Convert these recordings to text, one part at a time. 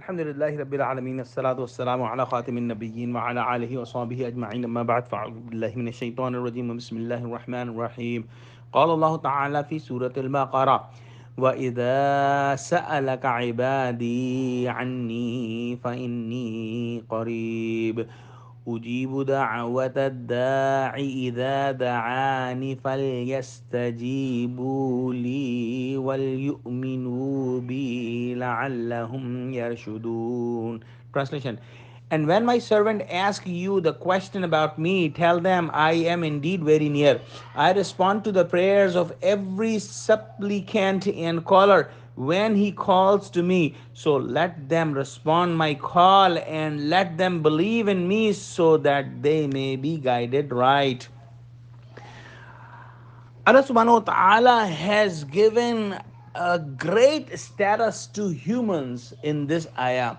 Alhamdulillahi Rabbil Alameen, As-salatu was-salamu ala khatimin nabiyyin wa ala alihi wa sahbihi ajma'in, amma ba'd, fa'udhu billahi minash shaitanir rajim, bismillahir rahmanir rahim. Qala Allah ta'ala fi Surah Al-Baqarah, وَإِذَا سَأَلَكَ عِبَادِي عَنِّي فَإِنِّي قَرِيبٌ أجيب دعوة الداع إذا دعاني فليستجيبوا لي وليؤمنوا بي لعلهم يرشدون. Translation. And when my servant asks you the question about me, tell them I am indeed very near. I respond to the prayers of every supplicant and caller when he calls to me. So let them respond my call and let them believe in me so that they may be guided right. Allah subhanahu wa ta'ala has given a great status to humans in this ayah.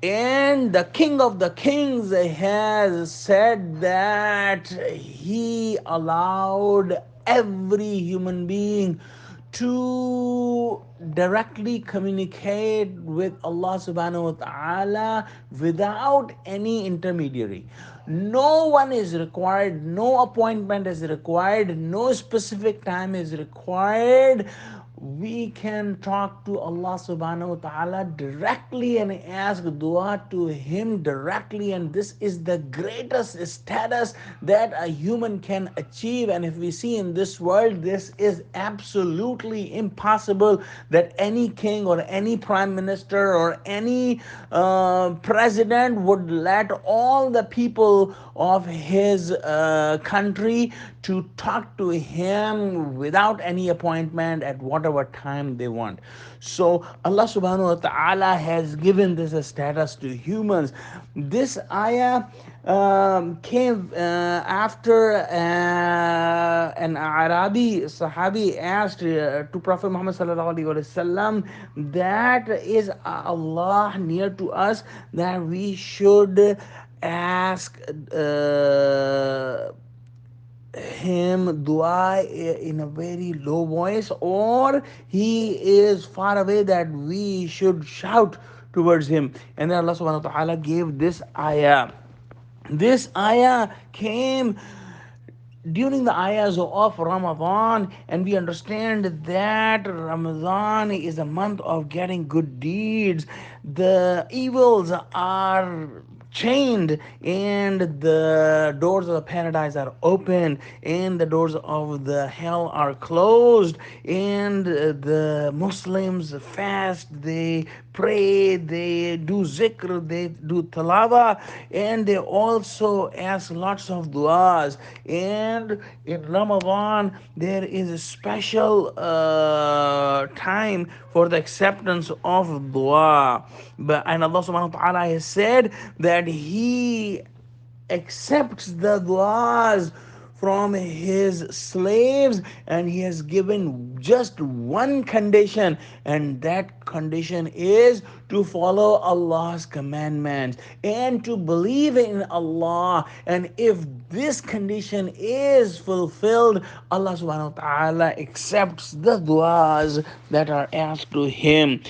And the King of the Kings has said that he allowed every human being to directly communicate with Allah subhanahu wa ta'ala without any intermediary. No one is required, no appointment is required, no specific time is required. We can talk to Allah subhanahu wa ta'ala directly and ask dua to Him directly, and this is the greatest status that a human can achieve. And if we see in this world, this is absolutely impossible that any king or any prime minister or any president would let all the people of his country to talk to him without any appointment at whatever time they want. So Allah subhanahu wa ta'ala has given this a status to humans. This ayah came after an Arabi Sahabi asked to Prophet Muhammad sallallahu alaihi wasallam, that is Allah near to us, that we should ask him dua in a very low voice, or he is far away that we should shout towards him. And then Allah subhanahu wa ta'ala gave this ayah. This ayah came during the ayahs of Ramadan, and we understand that Ramadan is a month of getting good deeds. The evils are chained and the doors of the paradise are open and the doors of the hell are closed, and the Muslims fast, they pray, they do zikr, they do talawa, and they also ask lots of du'as. And in Ramadan there is a special time for the acceptance of dua. And Allah subhanahu wa ta'ala has said that He accepts the du'as from His slaves, and He has given just one condition, and that condition is to follow Allah's commandments and to believe in Allah. And if this condition is fulfilled, Allah subhanahu wa ta'ala accepts the du'as that are asked to Him.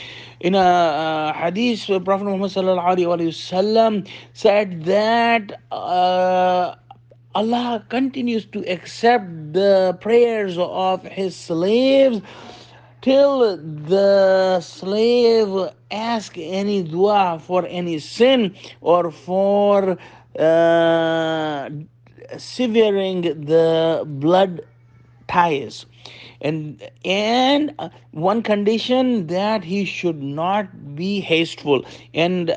In a hadith, Prophet Muhammad sallallahu alaihi wasallam said that Allah continues to accept the prayers of His slaves till the slave ask any dua for any sin or for severing the blood ties. And one condition, that he should not be hasteful. And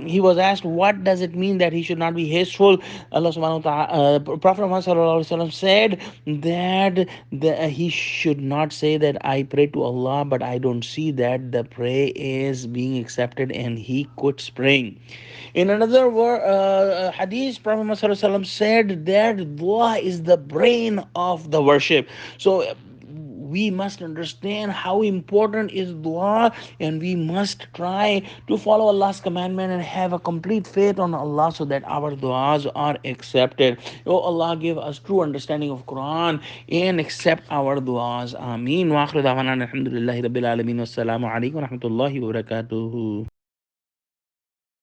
he was asked, what does it mean that he should not be hasteful? Allah subhanahu wa ta'ala, Prophet Muhammad sallallahu alaihi wasallam said that he should not say that I pray to Allah but I don't see that the prayer is being accepted, and he quits praying. In another hadith, Prophet Muhammad sallallahu alaihi wasallam said that dua is the brain of the worship. So we must understand how important is dua, and we must try to follow Allah's commandment and have a complete faith on Allah so that our duas are accepted. Oh Allah, give us true understanding of Quran and accept our duas. Ameen. Wa akhiru da'wana alhamdulillahi rabbil alamin. Wassalamu alaikum wa rahmatullahi wa barakatuhu.